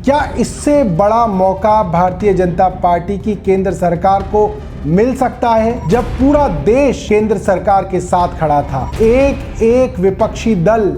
क्या इससे बड़ा मौका भारतीय जनता पार्टी की केंद्र सरकार को मिल सकता है? जब पूरा देश केंद्र सरकार के साथ खड़ा था, एक एक विपक्षी दल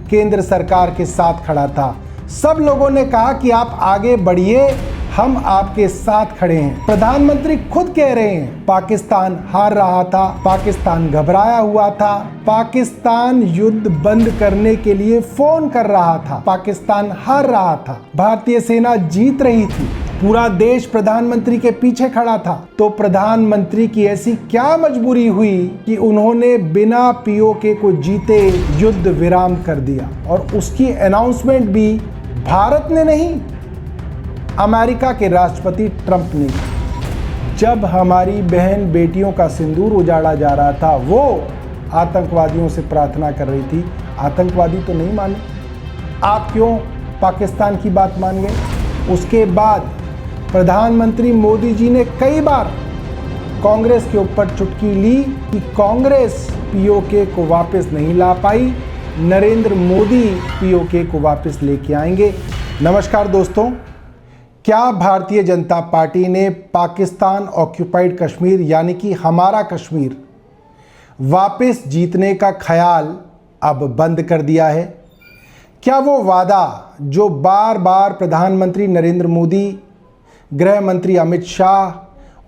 केंद्र सरकार के साथ खड़ा था, सब लोगों ने कहा कि आप आगे बढ़िए, हम आपके साथ खड़े हैं। प्रधानमंत्री खुद कह रहे हैं पाकिस्तान हार रहा था, पाकिस्तान घबराया हुआ था, पाकिस्तान युद्ध बंद करने के लिए फोन कर रहा था, पाकिस्तान हार रहा था, भारतीय सेना जीत रही थी, पूरा देश प्रधानमंत्री के पीछे खड़ा था। तो प्रधानमंत्री की ऐसी क्या मजबूरी हुई कि उन्होंने बिना पीओके को जीते युद्ध विराम कर दिया? और उसकी अनाउंसमेंट भी भारत ने नहीं, अमेरिका के राष्ट्रपति ट्रंप ने। जब हमारी बहन बेटियों का सिंदूर उजाड़ा जा रहा था, वो आतंकवादियों से प्रार्थना कर रही थी। आतंकवादी तो नहीं माने, आप क्यों पाकिस्तान की बात मान गए? उसके बाद प्रधानमंत्री मोदी जी ने कई बार कांग्रेस के ऊपर चुटकी ली कि कांग्रेस पीओके को वापस नहीं ला पाई, नरेंद्र मोदी पीओके को वापस लेके आएंगे। नमस्कार दोस्तों, क्या भारतीय जनता पार्टी ने पाकिस्तान ऑक्यूपाइड कश्मीर यानी कि हमारा कश्मीर वापस जीतने का ख्याल अब बंद कर दिया है? क्या वो वादा जो बार बार प्रधानमंत्री नरेंद्र मोदी, गृह मंत्री अमित शाह,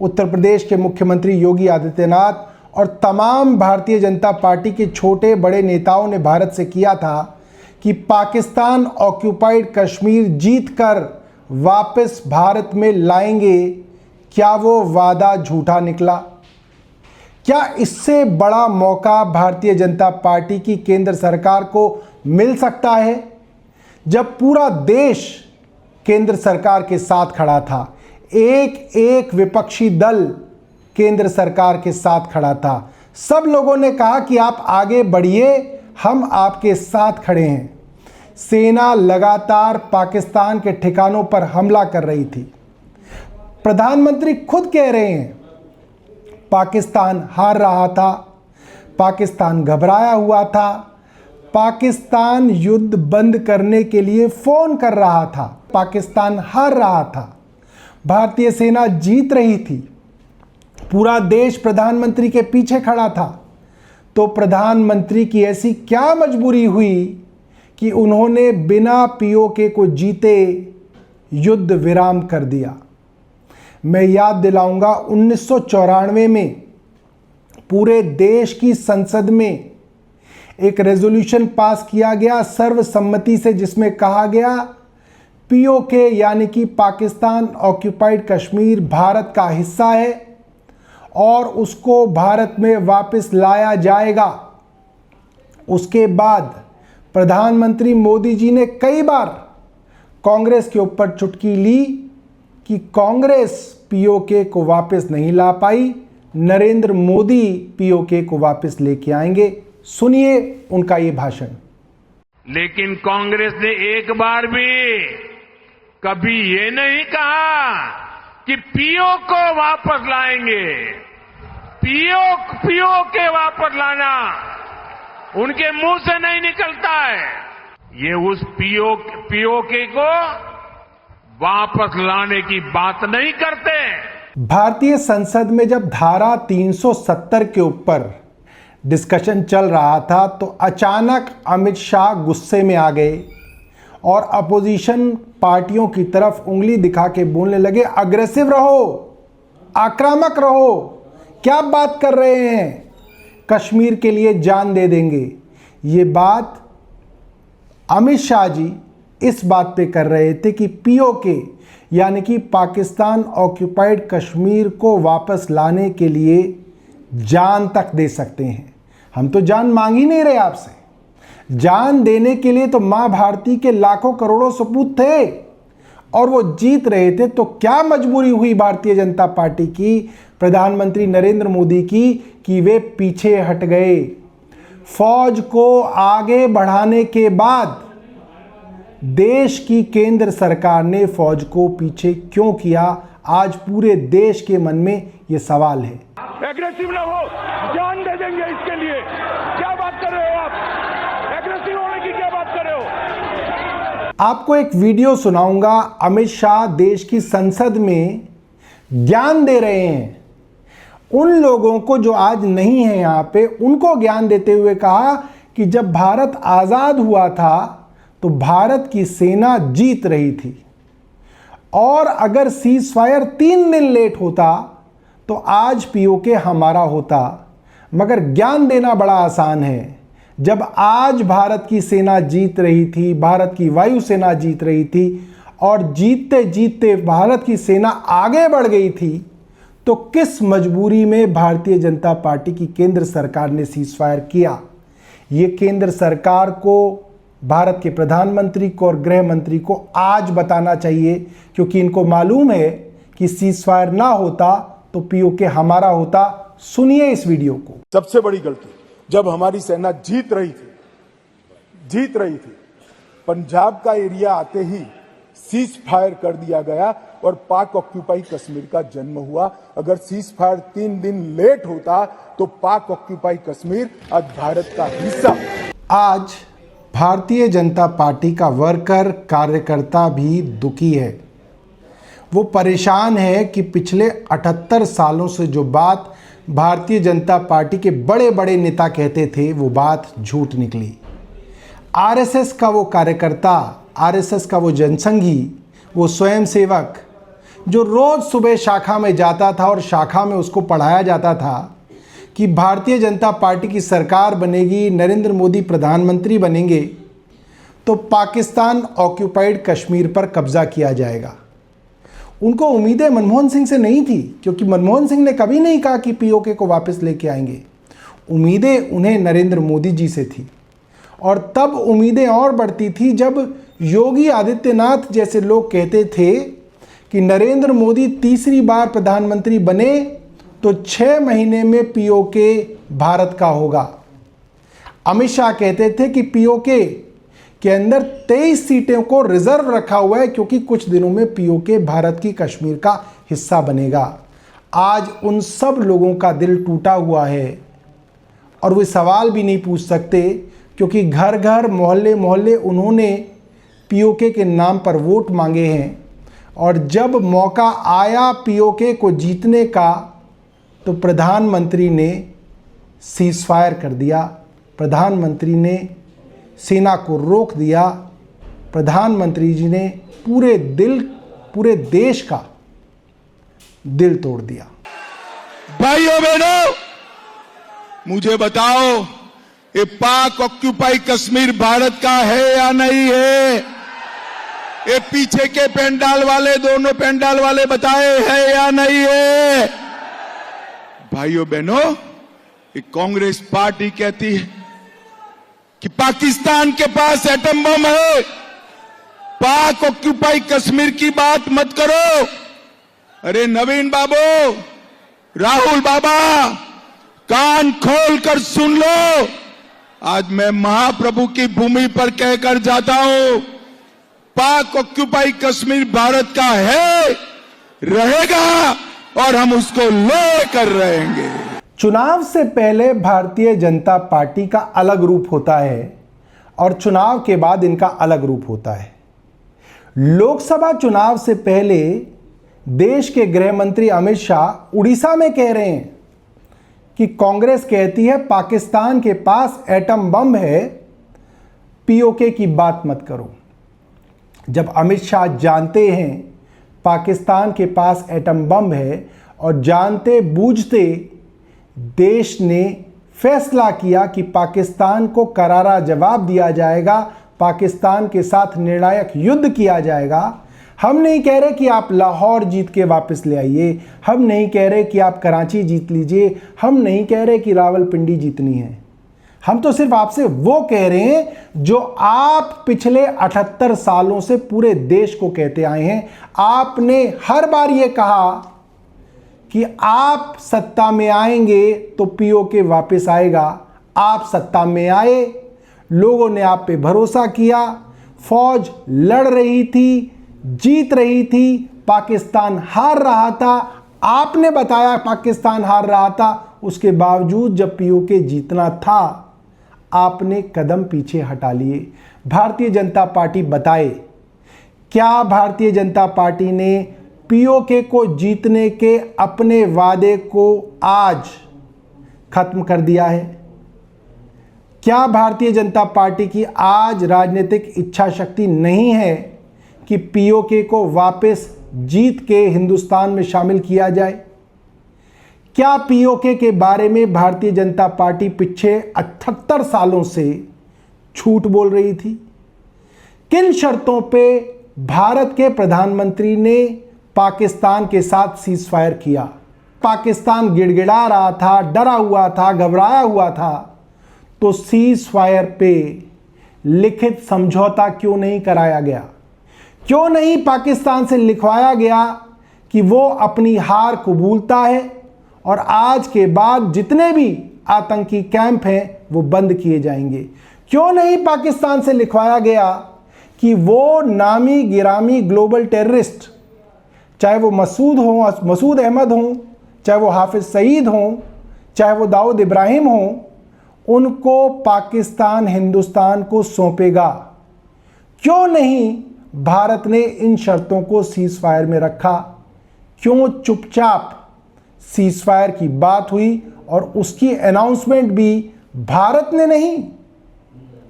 उत्तर प्रदेश के मुख्यमंत्री योगी आदित्यनाथ और तमाम भारतीय जनता पार्टी के छोटे बड़े नेताओं ने भारत से किया था कि पाकिस्तान ऑक्यूपाइड कश्मीर जीतकर वापस भारत में लाएंगे, क्या वो वादा झूठा निकला? क्या इससे बड़ा मौका भारतीय जनता पार्टी की केंद्र सरकार को मिल सकता है? जब पूरा देश केंद्र सरकार के साथ खड़ा था, एक एक विपक्षी दल केंद्र सरकार के साथ खड़ा था, सब लोगों ने कहा कि आप आगे बढ़िए, हम आपके साथ खड़े हैं। सेना लगातार पाकिस्तान के ठिकानों पर हमला कर रही थी। प्रधानमंत्री खुद कह रहे हैं पाकिस्तान हार रहा था, पाकिस्तान घबराया हुआ था, पाकिस्तान युद्ध बंद करने के लिए फोन कर रहा था, पाकिस्तान हार रहा था, भारतीय सेना जीत रही थी, पूरा देश प्रधानमंत्री के पीछे खड़ा था। तो प्रधानमंत्री की ऐसी क्या मजबूरी हुई कि उन्होंने बिना पीओके को जीते युद्ध विराम कर दिया? मैं याद दिलाऊंगा, 1994 में पूरे देश की संसद में एक रेजोल्यूशन पास किया गया सर्वसम्मति से, जिसमें कहा गया पीओके यानी कि पाकिस्तान ऑक्यूपाइड कश्मीर भारत का हिस्सा है और उसको भारत में वापस लाया जाएगा। उसके बाद प्रधानमंत्री मोदी जी ने कई बार कांग्रेस के ऊपर चुटकी ली कि कांग्रेस पीओके को वापस नहीं ला पाई, नरेंद्र मोदी पीओके को वापस लेके आएंगे। सुनिए उनका ये भाषण। लेकिन कांग्रेस ने एक बार भी कभी ये नहीं कहा कि पीओ को वापस लाएंगे। पीओके वापस लाना उनके मुंह से नहीं निकलता है। ये उस पीओके को वापस लाने की बात नहीं करते। भारतीय संसद में जब धारा 370 के ऊपर डिस्कशन चल रहा था, तो अचानक अमित शाह गुस्से में आ गए और अपोजिशन पार्टियों की तरफ उंगली दिखा के बोलने लगे, अग्रेसिव रहो, आक्रामक रहो, क्या बात कर रहे हैं, कश्मीर के लिए जान दे देंगे। ये बात अमित शाह जी इस बात पे कर रहे थे कि पीओके यानी कि पाकिस्तान ऑक्यूपाइड कश्मीर को वापस लाने के लिए जान तक दे सकते हैं। हम तो जान मांग ही नहीं रहे आपसे, जान देने के लिए तो मां भारती के लाखों करोड़ों सपूत थे और वो जीत रहे थे। तो क्या मजबूरी हुई भारतीय जनता पार्टी की, प्रधानमंत्री नरेंद्र मोदी की, कि वे पीछे हट गए? फौज को आगे बढ़ाने के बाद देश की केंद्र सरकार ने फौज को पीछे क्यों किया? आज पूरे देश के मन में यह सवाल है। एग्रेसिव ना हो, जान दे देंगे इसके लिए। क्या बात कर रहे हो आप? एग्रेसिव होने की क्या बात कर रहे हो? आपको एक वीडियो सुनाऊंगा। अमित शाह देश की संसद में ज्ञान दे रहे हैं उन लोगों को जो आज नहीं है यहां पे, उनको ज्ञान देते हुए कहा कि जब भारत आजाद हुआ था तो भारत की सेना जीत रही थी और अगर सीज फायर 3 दिन लेट होता तो आज पीओके हमारा होता। मगर ज्ञान देना बड़ा आसान है। जब आज भारत की सेना जीत रही थी, भारत की वायुसेना जीत रही थी और जीतते जीतते भारत की सेना आगे बढ़ गई थी, तो किस मजबूरी में भारतीय जनता पार्टी की केंद्र सरकार ने सीज फायर किया? ये केंद्र सरकार को, भारत के प्रधानमंत्री को और गृह मंत्री को आज बताना चाहिए, क्योंकि इनको मालूम है कि सीज फायर ना होता तो पीओके हमारा होता। सुनिए इस वीडियो को। सबसे बड़ी गलती जब हमारी सेना जीत रही थी, पंजाब का एरिया आते ही सीज फायर कर दिया गया और पाक ऑक्यूपाई कश्मीर का जन्म हुआ। अगर सीज फायर 3 दिन लेट होता तो पाक ऑक्यूपाई कश्मीर आज भारत का हिस्सा। आज भारतीय जनता पार्टी का वर्कर, कार्यकर्ता भी दुखी है। वो परेशान है कि पिछले 78 सालों से जो बात भारतीय जनता पार्टी के बड़े बड़े नेता कहते थे वो बात झूठ निकली। आरएसएस का वो कार्यकर्ता, आरएसएस का वो जनसंघी, वो स्वयंसेवक जो रोज सुबह शाखा में जाता था और शाखा में उसको पढ़ाया जाता था कि भारतीय जनता पार्टी की सरकार बनेगी, नरेंद्र मोदी प्रधानमंत्री बनेंगे तो पाकिस्तान ऑक्यूपाइड कश्मीर पर कब्जा किया जाएगा। उनको उम्मीदें मनमोहन सिंह से नहीं थी, क्योंकि मनमोहन सिंह ने कभी नहीं कहा कि पीओके को वापस लेके आएंगे। उम्मीदें उन्हें नरेंद्र मोदी जी से थी और तब उम्मीदें और बढ़ती थी जब योगी आदित्यनाथ जैसे लोग कहते थे कि नरेंद्र मोदी तीसरी बार प्रधानमंत्री बने तो 6 महीने में पीओके भारत का होगा। अमित शाह कहते थे कि पीओके के अंदर 23 सीटों को रिजर्व रखा हुआ है क्योंकि कुछ दिनों में पीओके भारत की कश्मीर का हिस्सा बनेगा। आज उन सब लोगों का दिल टूटा हुआ है और वे सवाल भी नहीं पूछ सकते, क्योंकि घर घर, मोहल्ले मोहल्ले उन्होंने पीओके के नाम पर वोट मांगे हैं और जब मौका आया पीओके को जीतने का तो प्रधानमंत्री ने सीज फायर कर दिया। प्रधानमंत्री ने सेना को रोक दिया। प्रधानमंत्री जी ने पूरे देश का दिल तोड़ दिया। भाइयों बहनों, मुझे बताओ, ये पाक ऑक्यूपाई कश्मीर भारत का है या नहीं है? ये पीछे के पेंडाल वाले, दोनों पेंडाल वाले बताए है या नहीं है? भाइयों बहनों, ये कांग्रेस पार्टी कहती है कि पाकिस्तान के पास एटम बम है, पाक ऑक्यूपाई कश्मीर की बात मत करो। अरे नवीन बाबू, राहुल बाबा, कान खोल कर सुन लो। आज मैं महाप्रभु की भूमि पर कहकर जाता हूं, पाक ऑक्यूपाई कश्मीर भारत का है, रहेगा और हम उसको लेकर रहेंगे। चुनाव से पहले भारतीय जनता पार्टी का अलग रूप होता है और चुनाव के बाद इनका अलग रूप होता है। लोकसभा चुनाव से पहले देश के गृह मंत्री अमित शाह उड़ीसा में कह रहे हैं कि कांग्रेस कहती है पाकिस्तान के पास एटम बम है, पीओके की बात मत करो। जब अमित शाह जानते हैं पाकिस्तान के पास एटम बम है और जानते बूझते देश ने फैसला किया कि पाकिस्तान को करारा जवाब दिया जाएगा, पाकिस्तान के साथ निर्णायक युद्ध किया जाएगा। हम नहीं कह रहे कि आप लाहौर जीत के वापस ले आइए, हम नहीं कह रहे कि आप कराची जीत लीजिए, हम नहीं कह रहे कि रावलपिंडी जीतनी है। हम तो सिर्फ आपसे वो कह रहे हैं जो आप पिछले 78 सालों से पूरे देश को कहते आए हैं। आपने हर बार ये कहा कि आप सत्ता में आएंगे तो पीओके वापस आएगा। आप सत्ता में आए, लोगों ने आप पे भरोसा किया, फौज लड़ रही थी, जीत रही थी, पाकिस्तान हार रहा था। आपने बताया पाकिस्तान हार रहा था, उसके बावजूद जब पीओके जीतना था आपने कदम पीछे हटा लिए। भारतीय जनता पार्टी बताए क्या भारतीय जनता पार्टी ने पीओके को जीतने के अपने वादे को आज खत्म कर दिया है? क्या भारतीय जनता पार्टी की आज राजनीतिक इच्छा शक्ति नहीं है कि पीओके को वापस जीत के हिंदुस्तान में शामिल किया जाए? क्या पीओके के बारे में भारतीय जनता पार्टी पिछले 78 सालों से झूठ बोल रही थी? किन शर्तों पे भारत के प्रधानमंत्री ने पाकिस्तान के साथ सीज फायर किया? पाकिस्तान गिड़गिड़ा रहा था, डरा हुआ था, घबराया हुआ था, तो सीज फायर पे लिखित समझौता क्यों नहीं कराया गया? क्यों नहीं पाकिस्तान से लिखवाया गया कि वो अपनी हार कबूलता है और आज के बाद जितने भी आतंकी कैंप हैं वो बंद किए जाएंगे? क्यों नहीं पाकिस्तान से लिखवाया गया कि वो नामी गिरामी ग्लोबल टेररिस्ट, चाहे वो मसूद अहमद हों, चाहे वो हाफिज सईद हों, चाहे वो दाऊद इब्राहिम हों, उनको पाकिस्तान हिंदुस्तान को सौंपेगा? क्यों नहीं भारत ने इन शर्तों को सीज फायर में रखा? क्यों चुपचाप सीज फायर की बात हुई और उसकी अनाउंसमेंट भी भारत ने नहीं,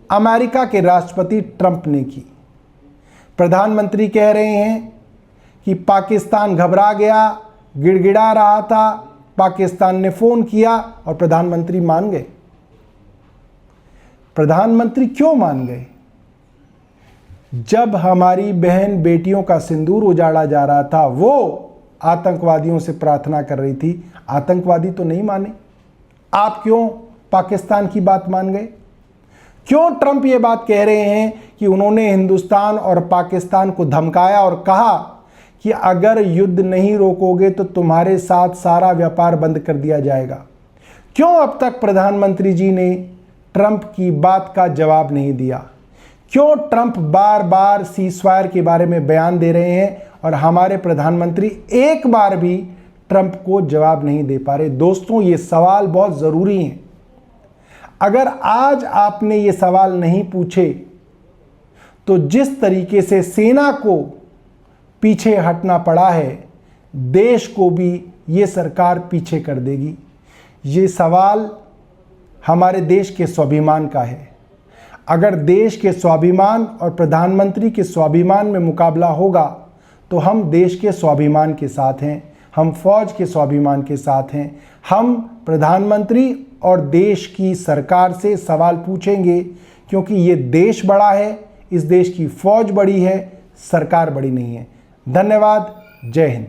अमेरिका के राष्ट्रपति ट्रंप ने की? प्रधानमंत्री कह रहे हैं कि पाकिस्तान घबरा गया, गिड़गिड़ा रहा था, पाकिस्तान ने फोन किया और प्रधानमंत्री मान गए। प्रधानमंत्री क्यों मान गए? जब हमारी बहन बेटियों का सिंदूर उजाड़ा जा रहा था, वो आतंकवादियों से प्रार्थना कर रही थी, आतंकवादी तो नहीं माने। आप क्यों पाकिस्तान की बात मान गए? क्यों ट्रंप ये बात कह रहे हैं कि उन्होंने हिंदुस्तान और पाकिस्तान को धमकाया और कहा कि अगर युद्ध नहीं रोकोगे तो तुम्हारे साथ सारा व्यापार बंद कर दिया जाएगा? क्यों अब तक प्रधानमंत्री जी ने ट्रंप की बात का जवाब नहीं दिया? क्यों ट्रंप बार बार सीज फायर के बारे में बयान दे रहे हैं और हमारे प्रधानमंत्री एक बार भी ट्रंप को जवाब नहीं दे पा रहे? दोस्तों, ये सवाल बहुत ज़रूरी हैं। अगर आज आपने ये सवाल नहीं पूछे तो जिस तरीके से सेना को पीछे हटना पड़ा है, देश को भी ये सरकार पीछे कर देगी। ये सवाल हमारे देश के स्वाभिमान का है। अगर देश के स्वाभिमान और प्रधानमंत्री के स्वाभिमान में मुकाबला होगा तो हम देश के स्वाभिमान के साथ हैं, हम फौज के स्वाभिमान के साथ हैं। हम प्रधानमंत्री और देश की सरकार से सवाल पूछेंगे, क्योंकि ये देश बड़ा है, इस देश की फौज बड़ी है, सरकार बड़ी नहीं है। धन्यवाद। जय हिंद।